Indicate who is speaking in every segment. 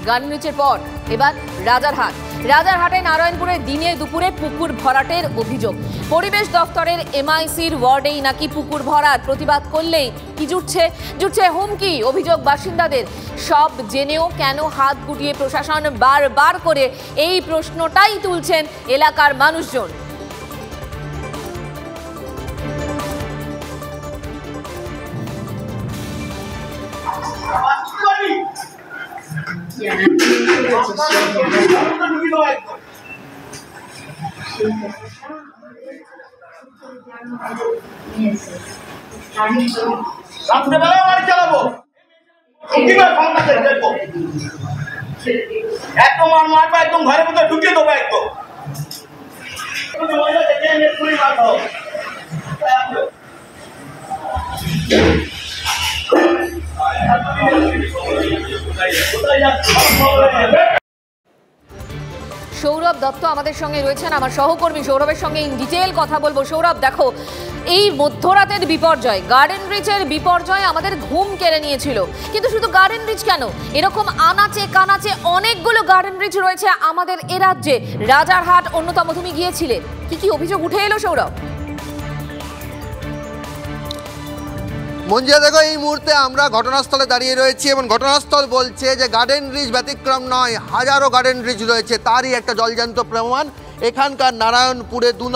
Speaker 1: গার্ডেনরিচের পর এবার রাজারহাটে নারায়ণপুরে দিনে দুপুরে পুকুর ভরাটের অভিযোগ। পরিবেশ দফতরের এমআইসির ওয়ার্ডেই নাকি পুকুর ভরাট। প্রতিবাদ করলেই কি জুটছে হুমকি। অভিযোগ বাসিন্দাদের। সব জেনেও কেন হাত গুটিয়ে প্রশাসন বারবার করে এই প্রশ্নটাই তুলছেন এলাকার মানুষজন।
Speaker 2: রাত্রেবেলা গাড়ি চালাবো, একদম মারবো, একদম ঘরের মধ্যে ঢুকিয়ে দেবো, একদম
Speaker 1: সৌরভ দত্ত আমাদের সঙ্গে রয়েছেন, আমার সহকর্মী। সৌরভের সঙ্গে ইন ডিটেল কথা বলবো। সৌরভ, দেখো, এই মধ্যরাতের বিপর্যয়, গার্ডেন রিচের বিপর্যয় আমাদের ঘুম কেড়ে নিয়েছিল। কিন্তু শুধু গার্ডেন রিচ কেন, এরকম আনাচে কানাচে অনেকগুলো গার্ডেন রিচ রয়েছে আমাদের এ রাজ্যে। রাজারহাট অন্যতম। তুমি গিয়েছিলে, কি অভিযোগ উঠে এলো সৌরভ?
Speaker 3: মঞ্জিয়া, দেখো, এই মুহূর্তে আমরা ঘটনাস্থলে দাঁড়িয়ে রয়েছি এবং ঘটনাস্থল বলছে যে গার্ডেন রিচ ব্যতিক্রম নয়, হাজারো গার্ডেন রিচ রয়েছে। তারই একটা জলজান্ত প্রমাণ এখানকার নারায়ণপুরে 2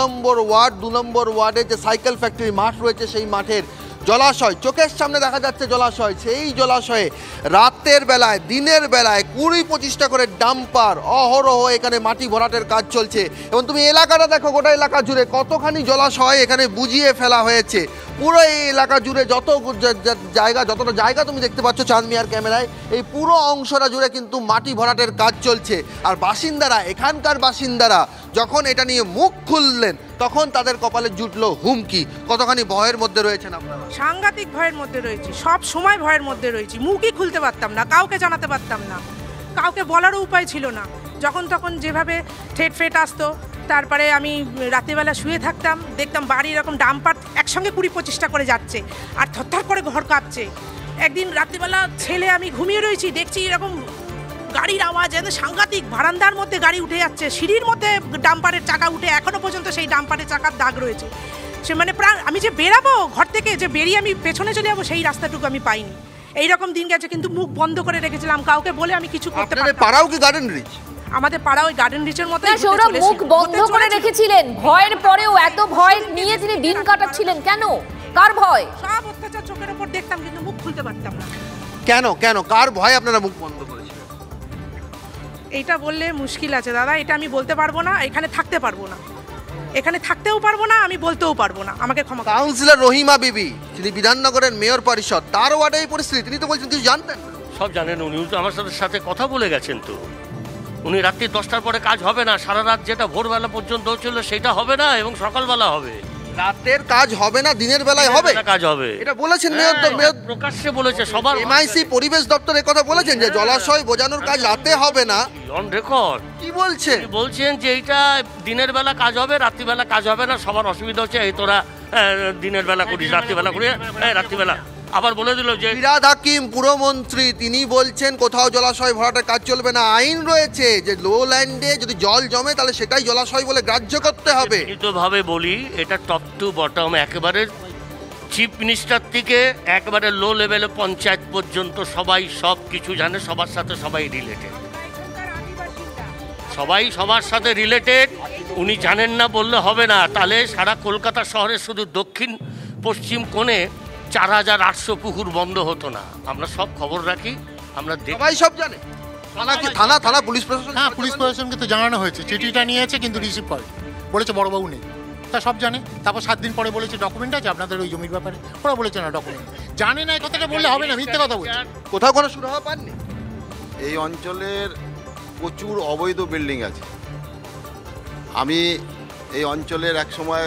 Speaker 3: নম্বর ওয়ার্ডে যে সাইকেল ফ্যাক্টরি মাঠ রয়েছে, সেই মাঠের জলাশয়। চোখের সামনে দেখা যাচ্ছে জলাশয়। সেই জলাশয়ে রাতের বেলায়, দিনের বেলায় 20-25টা করে ডাম্পার অহরহ এখানে মাটি ভরাটের কাজ চলছে। এবং তুমি এলাকাটা দেখো, গোটা এলাকা জুড়ে কতখানি জলাশয় এখানে বুঝিয়ে ফেলা হয়েছে। পুরো এই এলাকা জুড়ে যতটা জায়গা তুমি দেখতে পাচ্ছ চাঁদমিয়ার ক্যামেরায়, এই পুরো অংশটা জুড়ে কিন্তু মাটি ভরাটের কাজ চলছে। আর এখানকার বাসিন্দারা যখন এটা নিয়ে মুখ খুললেন, তখন তাদের কপালে জুটলো হুমকি। কতখানি ভয়ের মধ্যে রয়েছেন আপনারা?
Speaker 4: সাংঘাতিক ভয়ের মধ্যে রয়েছি, সব সময় ভয়ের মধ্যে রয়েছি। মুখই খুলতে পারতাম না, কাউকে জানাতে পারতাম না, কাউকে বলারও উপায় ছিল না। যখন তখন যেভাবে ফেট আসতো, তারপরে আমি রাতেরবেলা শুয়ে থাকতাম, দেখতাম বাড়ি এরকম ডাম্পার একসঙ্গে 20-25টা করে যাচ্ছে আর থরথর করে ঘর কাঁপছে। একদিন রাত্রিবেলা আমি ঘুমিয়ে রয়েছি, দেখছি এরকম গাড়ির আওয়াজ, সাংঘাতিক। বারান্দার মধ্যে গাড়ি উঠে যাচ্ছে, সিঁড়ির মধ্যে ডাম্পারের চাকা উঠে এখনো পর্যন্ত সেই ডাম্পারের চাকার দাগ রয়েছে। সে মানে আমি যে বেরাবো ঘর থেকে, যে বেরিয়ে আমি পেছনে চলে যাবো, সেই রাস্তাটুকু আমি পাইনি। এইরকম দিন গেছে, কিন্তু মুখ বন্ধ করে রেখেছিলাম, কাউকে বলে আমি কিছু করতে পারতাম।
Speaker 3: পাড়াও কি গার্ডেন রিচ?
Speaker 4: আমাদের পাড়া ওই গার্ডেন রিচের মতো।
Speaker 1: সৌরভ, মুখ বন্ধ করে রেখেছিলেন, ভয়ের পরেও এত ভয় নিয়ে তিনি দিন কাটাচ্ছিলেন কেন? কার ভয়?
Speaker 4: সব অত্যাচার চোখের উপর দেখতাম, কিন্তু মুখ খুলতে পারতাম না।
Speaker 3: কেন কার ভয় আপনারা মুখ বন্ধ করেছিলেন?
Speaker 4: এইটা বললে মুশকিল আছে দাদা, এটা আমি বলতে পারবো না। এখানে থাকতে পারবো না, এখানে থাকতেও পারবো না, আমি বলতেও পারবো না, আমাকে ক্ষমা।
Speaker 3: কাউন্সিলর রহিমা বিবি, যিনি বিধাননগরের মেয়র পরিষদ, তার ওয়ার্ডে এই পরিস্থিতি, তিনি তো বলছেন কিছু জানতেন না।
Speaker 5: সব জানেন, উনি তো আমার সাথে কথা বলে গেছেন। তো উনি রাত্রি 10টার পরে কাজ হবে না, সারা রাত যেটা ভোরবেলা পর্যন্ত হচ্ছিল সেটা হবে না, এবং সকালবেলা হবে।
Speaker 3: রাতের কাজ হবে না, দিনের বেলায় হবে
Speaker 5: কাজ হবে,
Speaker 3: এটা বলেছেন মেয়র।
Speaker 5: প্রকাশ্যে বলেছে সবার।
Speaker 3: এমআইসি পরিবেশ দপ্তর কথা বলেছেন যে জলাশয় বোঝানোর কাজ রাতে হবে না,
Speaker 5: অন রেকর্ড।
Speaker 3: কি বলছেন
Speaker 5: যে এইটা দিনের বেলা কাজ হবে, রাত্রিবেলা কাজ হবে না। সবার অসুবিধা হচ্ছে, এই তোরা দিনের বেলা করিস, রাত্রিবেলা করি, রাত্রিবেলা। আবার বলে দিল যে
Speaker 3: ফিরহাদ হাকিম পুরমন্ত্রী, তিনি বলছেন কোথাও জলাশয় ভরাটের কাজ চলবে না। আইন রয়েছে যে লো ল্যান্ডে যদি জল জমে তাহলে সেটাই জলাশয় বলে গ্রাহ্য করতে হবে।
Speaker 5: ভাবে বলি, এটা টপ টু বটম, একেবারে চিফ মিনিস্টার থেকে একেবারে লো লেভেলে পঞ্চায়েত পর্যন্ত সবাই সব কিছু জানে, সবার সাথে সবাই রিলেটেড, সবাই সবার সাথে রিলেটেড। উনি জানেন না বললে হবে না, তাহলে সারা কলকাতা শহরে শুধু দক্ষিণ পশ্চিম কোণে 4800 পুকুর বন্ধ হতো না। আমরা সব খবর রাখি, আমরা
Speaker 3: সবাই সব জানে। থানা পুলিশ প্রশাসন,
Speaker 6: হ্যাঁ, পুলিশ প্রশাসনকে তো জানানো হয়েছে, চিঠিটা নিয়েছে কিন্তু রিসিভ করে বলেছে বড়বাবু নেই, তা সব জানে। তারপর 7 দিন পরে বলেছে ডকুমেন্ট আছে আপনাদের ওই জমির ব্যাপারে, ওরা বলেছে না ডকুমেন্ট জানে না। এই কথাটা বললে হবে না, মিথ্যে কথা বলছে।
Speaker 3: কোথাও কোনো সুরাহা পাননি?
Speaker 7: এই অঞ্চলের প্রচুর অবৈধ বিল্ডিং আছে। আমি এই অঞ্চলের এক সময়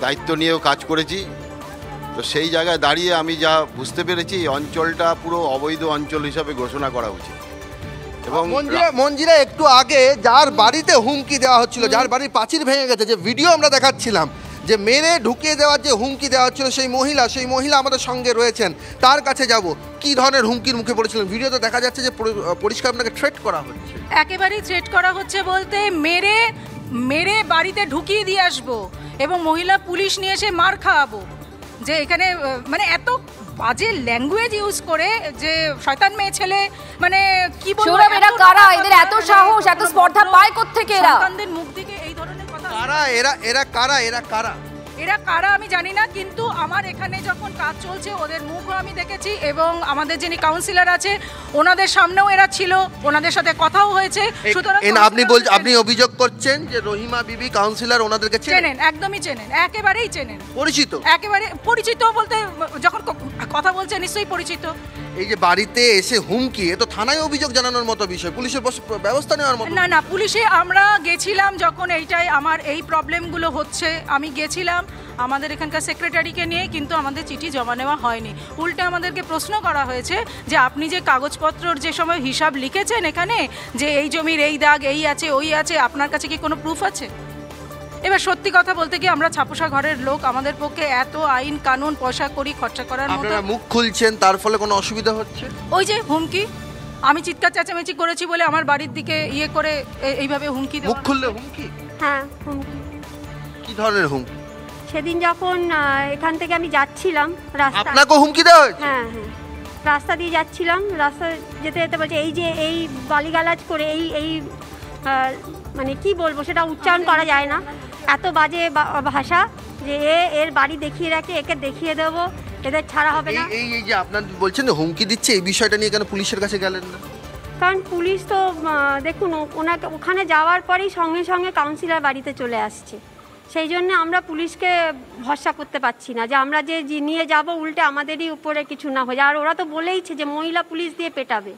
Speaker 7: দায়িত্ব নিয়েও কাজ করেছি, তো সেই জায়গায় দাঁড়িয়ে আমি যা বুঝতে পেরেছি, এই অঞ্চলটা পুরো অবৈধ অঞ্চল হিসাবে ঘোষণা করা উচিত। এবং
Speaker 3: মঞ্জিরা একটু আগে যার বাড়িতে হুমকি দেওয়া হচ্ছিল, যার বাড়ির প্রাচীর ভেঙে গেছে, যে ভিডিও আমরা দেখাচ্ছিলাম, যে মেরে ঢুকিয়ে দেওয়ার যে হুমকি দেওয়া হচ্ছিল সেই মহিলা আমাদের সঙ্গে রয়েছেন, তার কাছে যাব। কি ধরনের হুমকির মুখে পড়েছিলেন? ভিডিওতে দেখা যাচ্ছে যে পরিষ্কার আপনাকে থ্রেট করা হচ্ছে।
Speaker 4: একেবারেই থ্রেট করা হচ্ছে বলতে মেরে বাড়িতে ঢুকিয়ে দিয়ে আসবো এবং মহিলা পুলিশ নিয়ে এসে মার খাওয়াবো। যে এখানে মানে এত বাজে ল্যাঙ্গুয়েজ ইউজ করে যে শয়তান মেয়ে ছেলে, মানে কি বলবো,
Speaker 1: এরা কারা? এদের এত সাহস, এত স্পর্ধা পায় কোত্থেকে এরা?
Speaker 4: সন্তানদের মুখ থেকে এই ধরনের কথা
Speaker 3: কারা
Speaker 4: এরা কারা আমি জানি না, কিন্তু আমার এখানে যখন কাজ চলছে ওদের মুখও আমি দেখেছি এবং আমাদের যিনি কাউন্সিলর আছে ওনাদের সামনেও এরা ছিল, ওনাদের সাথে কথাও হয়েছে। সুতরাং
Speaker 3: আপনি অভিযোগ করছেন যে রহিমা বিবি কাউন্সিলর ওনাদেরকে
Speaker 4: চেনেন? একদমই চেনেন, একেবারেই চেনেন,
Speaker 3: পরিচিত।
Speaker 4: একেবারে পরিচিত বলতে যখন কথা বলছে নিশ্চয়ই পরিচিত।
Speaker 3: এই যে বাড়িতে এসে হুমকি, এ তো থানায় অভিযোগ জানানোর মতো বিষয়, পুলিশের ব্যবস্থা নেওয়ার মতো।
Speaker 4: না পুলিশে আমরা গেছিলাম যখন এইটাই আমার এই প্রবলেমগুলো হচ্ছে, আমি গেছিলাম আমাদের এখানকার সেক্রেটারিকে নিয়ে, কিন্তু আমাদের চিঠি জমা নেওয়া হয়নি। উল্টে আমাদেরকে প্রশ্ন করা হয়েছে যে আপনি যে কাগজপত্রর যে সময় হিসাব লিখেছেন এখানে যে এই জমির এই দাগ এই আছে ওই আছে, আপনার কাছে কি কোনো প্রুফ আছে? এবার সত্যি কথা বলতে কি আমরা ছাপোষা ঘরের লোক, আমাদের পক্ষে এত আইন কানুন পয়সা করি খরচা করার মতো।
Speaker 3: আপনারা মুখ খুলছেন, তার ফলে কোনো অসুবিধা হচ্ছে?
Speaker 4: ওই যে হুমকি, আমি চিৎকার চেঁচামেচি করেছি বলে আমার বাড়ির দিকে ইয়ে করে এইভাবে হুমকি দেওয়া।
Speaker 3: মুখ খুললে হুমকি?
Speaker 8: হ্যাঁ, হুমকি।
Speaker 3: কি ধরনের হুমকি?
Speaker 8: সেদিন যখন এখান থেকে আমি যাচ্ছিলাম রাস্তা,
Speaker 3: আপনাকে হুমকি দেওয়া হয়েছে?
Speaker 8: হ্যাঁ, রাস্তা দিয়ে যাচ্ছিলাম, রাস্তা যেতে যেতে বলছে এই যে এই গালিগালাজ করে এই মানে কি বলবো সেটা উচ্চারণ করা যায় না, এত বাজে ভাষা যে এর বাড়ি দেখিয়ে রাখে, একে দেখিয়ে দেবো, এদের ছাড়া হবে না।
Speaker 3: এই যে আপনার বলছেন হুমকি দিচ্ছে, এই বিষয়টা নিয়ে কেন পুলিশের কাছে গেলেন না?
Speaker 8: কারণ পুলিশ তো দেখুন ওনাকে ওখানে যাওয়ার পরেই সঙ্গে সঙ্গে কাউন্সিলর বাড়িতে চলে আসছে, সেই জন্য আমরা পুলিশকে ভরসা করতে পারছি না যে আমরা যে নিয়ে যাব উল্টে আমাদেরই উপরে কিছু না হয়ে যায়। আর ওরা তো বলেইছে যে মহিলা পুলিশ দিয়ে পেটাবে।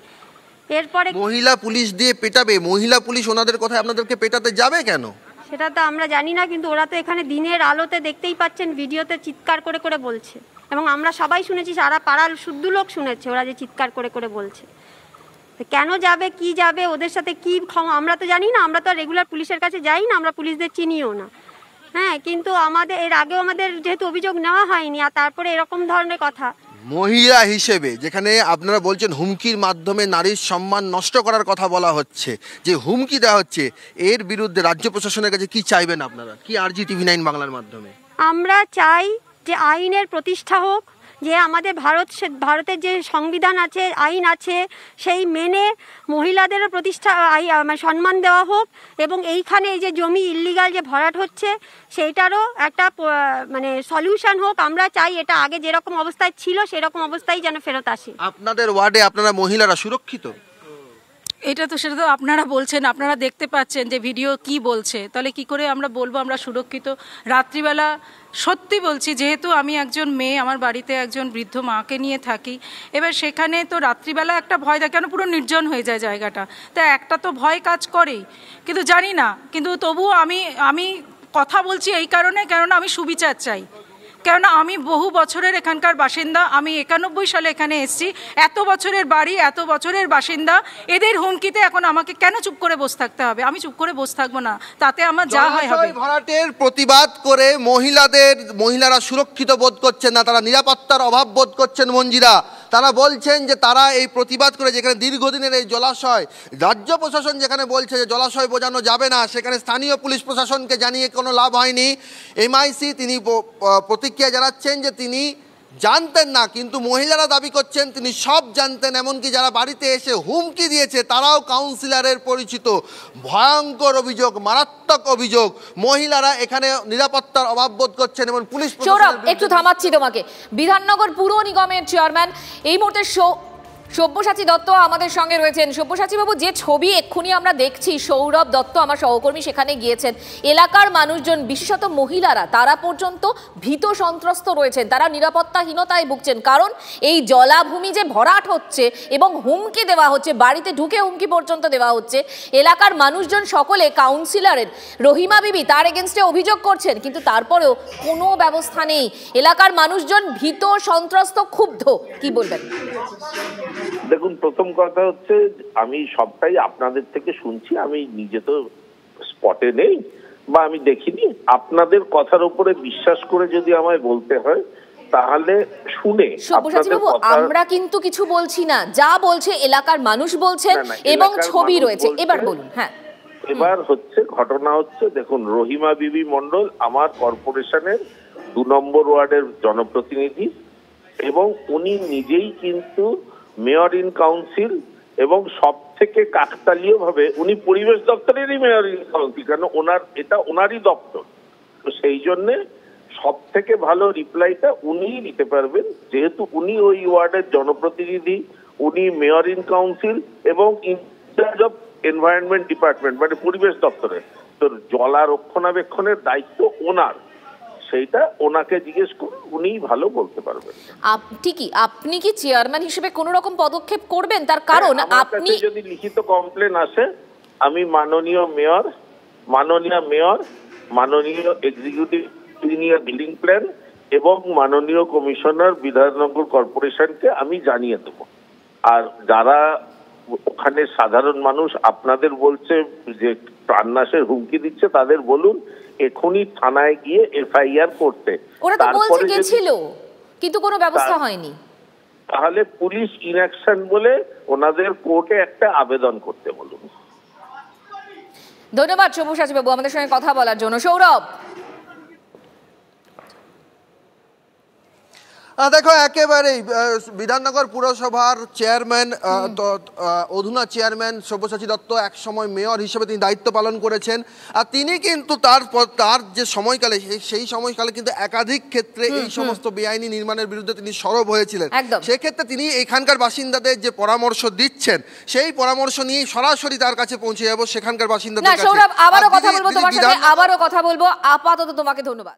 Speaker 8: এরপরে
Speaker 3: মহিলা পুলিশ দিয়ে পেটাবে? মহিলা পুলিশ ওনাদের কথায় আপনাদেরকে পেটাতে যাবে কেন
Speaker 8: সেটা তো আমরা জানি না, কিন্তু ওরা তো এখানে দিনের আলোতে দেখতেই পাচ্ছেন ভিডিওতে চিৎকার করে করে বলছে, এবং আমরা সবাই শুনেছি, সারা পাড়ার শুদ্ধ লোক শুনেছে ওরা যে চিৎকার করে করে বলছে। কেন যাবে, কি যাবে, ওদের সাথে কি আমরা তো জানি না, আমরা তো রেগুলার পুলিশের কাছে যাই না, আমরা পুলিশদের চিনিও না। হ্যাঁ, কিন্তু আমাদের এর আগেও আমাদের যেহেতু অভিযোগ নেওয়া হয়নি, আর তারপরে এরকম ধরনের কথা।
Speaker 3: মহিলা হিসেবে যেখানে আপনারা বলছেন হুমকির মাধ্যমে নারীর সম্মান নষ্ট করার কথা বলা হচ্ছে, যে হুমকি দেওয়া হচ্ছে, এর বিরুদ্ধে রাজ্য প্রশাসনের কাছে কি চাইবেন আপনারা? কি আরজি TV9 বাংলার মাধ্যমে
Speaker 8: আমরা চাই যে আইনের প্রতিষ্ঠা হোক, যে আমাদের ভারতের যে সংবিধান আছে, আইন আছে, সেই মেনে মহিলাদেরও প্রতিষ্ঠা সম্মান দেওয়া হোক, এবং এইখানে এই যে জমি ইল্লিগাল যে ভরাট হচ্ছে সেইটারও একটা মানে সলিউশন হোক। আমরা চাই এটা আগে যেরকম অবস্থায় ছিল সেরকম অবস্থায় যেন ফেরত আসে।
Speaker 3: আপনাদের ওয়ার্ডে আপনারা মহিলারা সুরক্ষিত?
Speaker 4: এটা তো সেটা তো আপনারা বলছেন, আপনারা দেখতে পাচ্ছেন যে ভিডিও কি বলছে, তাহলে কি করে আমরা বলবো আমরা সুরক্ষিত? রাত্রিবেলা সত্যি বলছি, যেহেতু আমি একজন মেয়ে, আমার বাড়িতে একজন বৃদ্ধ মাকে নিয়ে থাকি, এবার সেখানে তো রাত্রিবেলা একটা ভয় থাকে, কেন পুরো নির্জন হয়ে যায় জায়গাটা, তা একটা তো ভয় কাজ করেই, কিন্তু জানি না, কিন্তু তবুও আমি কথা বলছি এই কারণে, কেননা আমি সুবিচার চাই, কেননা আমি বহু বছরের এখানকার বাসিন্দা, আমি 91 সালে এখানে এসেছি, এত বছরের বাড়ি, এত বছরের বাসিন্দা, এদের হুমকিতে এখন আমাকে কেন চুপ করে বসে থাকতে হবে? আমি চুপ করে বসে থাকবো না, তাতে আমার যা হয় হবে।
Speaker 3: ভরাটের প্রতিবাদ করে মহিলারা সুরক্ষিত বোধ করছেন না, তারা নিরাপত্তার অভাব বোধ করছেন। মঞ্জিরা তারা বলছেন যে তারা এই প্রতিবাদ করে, যেখানে দীর্ঘদিনের এই জলাশয়, রাজ্য প্রশাসন যেখানে বলছে যে জলাশয় বোঝানো যাবে না, সেখানে স্থানীয় পুলিশ প্রশাসনকে জানিয়ে কোনো লাভ হয়নি। MIC তিনি প্রতিক্রিয়া জানাচ্ছেন যে তিনি জানতেন না, কিন্তু মহিলারা দাবি করছেন তিনি সব জানতেন, এমনকি যারা বাড়িতে এসে হুমকি দিয়েছে তারাও কাউন্সিলরের পরিচিত। ভয়ঙ্কর অভিযোগ, মারাত্মক অভিযোগ। মহিলারা এখানে নিরাপত্তার অভাব বোধ করছেন এবং পুলিশ
Speaker 1: একটু থামাচ্ছি তোমাকে। বিধাননগর পুর নিগমের চেয়ারম্যান এই মুহূর্তে সব্যসাচী দত্ত আমাদের সঙ্গে রয়েছেন। সব্যসাচী বাবু, যে ছবি এক্ষুনি আমরা দেখছি, সৌরভ দত্ত আমার সহকর্মী সেখানে গিয়েছেন, এলাকার মানুষজন বিশেষত মহিলারা তারা পর্যন্ত ভীত সন্ত্রস্ত রয়েছেন, তারা নিরাপত্তাহীনতায় ভুগছেন, কারণ এই জলাভূমি যে ভরাট হচ্ছে এবং হুমকি দেওয়া হচ্ছে, বাড়িতে ঢুকে হুমকি পর্যন্ত দেওয়া হচ্ছে। এলাকার মানুষজন সকলে কাউন্সিলরের রহিমা বিবি তার এগেনস্টে অভিযোগ করছেন, কিন্তু তারপরেও কোনো ব্যবস্থা নেই। এলাকার মানুষজন ভীত সন্ত্রস্ত, ক্ষুব্ধ, কি বলবেন?
Speaker 9: দেখুন, প্রথম কথা হচ্ছে আমি সবটাই আপনাদের থেকে শুনছি, আমি নিজে তো স্পটে নেই, বা আমি দেখিনি, আপনাদের কথার উপরে বিশ্বাস করে যদি আমায় বলতে হয় তাহলে শুনে
Speaker 1: সব্যসাচী বাবু, আমরা কিন্তু কিছু বলছি না, যা বলছে এলাকার মানুষ বলছেন এবং ছবি রয়েছে। এবার বলুন। হ্যাঁ,
Speaker 9: এবার হচ্ছে ঘটনা হচ্ছে, দেখুন, রহিমা বিবি মন্ডল আমার কর্পোরেশনের 2 নম্বর ওয়ার্ডের জনপ্রতিনিধি এবং উনি নিজেই কিন্তু মেয়র ইন কাউন্সিল এবং সব থেকে কাকতালীয় ভাবে উনি পরিবেশ দপ্তরেরই মেয়র ইন কাউন্সিল, কারণ এটা ওনারই দপ্তর। তো সেই জন্যে সব থেকে ভালো রিপ্লাইটা উনিই দিতে পারবেন, যেহেতু উনি ওই ওয়ার্ডের জনপ্রতিনিধি, উনি মেয়র ইন কাউন্সিল এবং ইনচার্জ অফ এনভায়রনমেন্ট ডিপার্টমেন্ট, মানে পরিবেশ দপ্তরের। তো জলা রক্ষণাবেক্ষণের দায়িত্ব ওনার, সেইটা ওনাকে জিজ্ঞেস করুন, উনিই ভালো বলতে পারবেন।
Speaker 1: ঠিকই, আপনি কি চেয়ারম্যান হিসেবে কোনো রকম পদক্ষেপ করবেন? তার কারণ আপনি
Speaker 9: যদি লিখিত কমপ্লেন আসে, আমি মাননীয় মেয়র, মাননীয় এক্সিকিউটিভ ইঞ্জিনিয়ার বিল্ডিং প্ল্যান এবং মাননীয় কমিশনার বিধাননগর কর্পোরেশনকে আমি জানিয়ে দেবো। আর যারা ওখানে সাধারণ মানুষ আপনাদের বলছে যে প্রাণনাশের হুমকি দিচ্ছে, তাদের বলুন এখনই থানায় গিয়ে এফআইআর করতে।
Speaker 1: ওরা তো বলছে গেছিল, কিন্তু কোনো ব্যবস্থা হয়নি।
Speaker 9: তাহলে পুলিশ ইনঅ্যাকশন বলে ওনাদের কোর্টে একটা আবেদন করতে বলুন।
Speaker 1: ধন্যবাদ সব্যসাচী বাবু আমাদের সঙ্গে কথা বলার জন্য। সৌরভ,
Speaker 3: দেখো, একেবারেই বিধাননগর পুরসভার চেয়ারম্যান, অধুনা চেয়ারম্যান সব্যসাচী দত্ত এক সময় মেয়র হিসেবে তিনি দায়িত্ব পালন করেছেন। আর তিনি কিন্তু তার যে সময়কালে, সেই সময়কালে কিন্তু একাধিক ক্ষেত্রে এই সমস্ত বেআইনি নির্মাণের বিরুদ্ধে তিনি সরব হয়েছিলেন। সেক্ষেত্রে তিনি এখানকার বাসিন্দাদের যে পরামর্শ দিচ্ছেন, সেই পরামর্শ নিয়ে সরাসরি তার কাছে পৌঁছে যাবো সেখানকার বাসিন্দাদের কাছে।
Speaker 1: আবারও কথা বলবো তোমার সাথে, আবারও কথা বলবো। আপাতত তোমাকে ধন্যবাদ।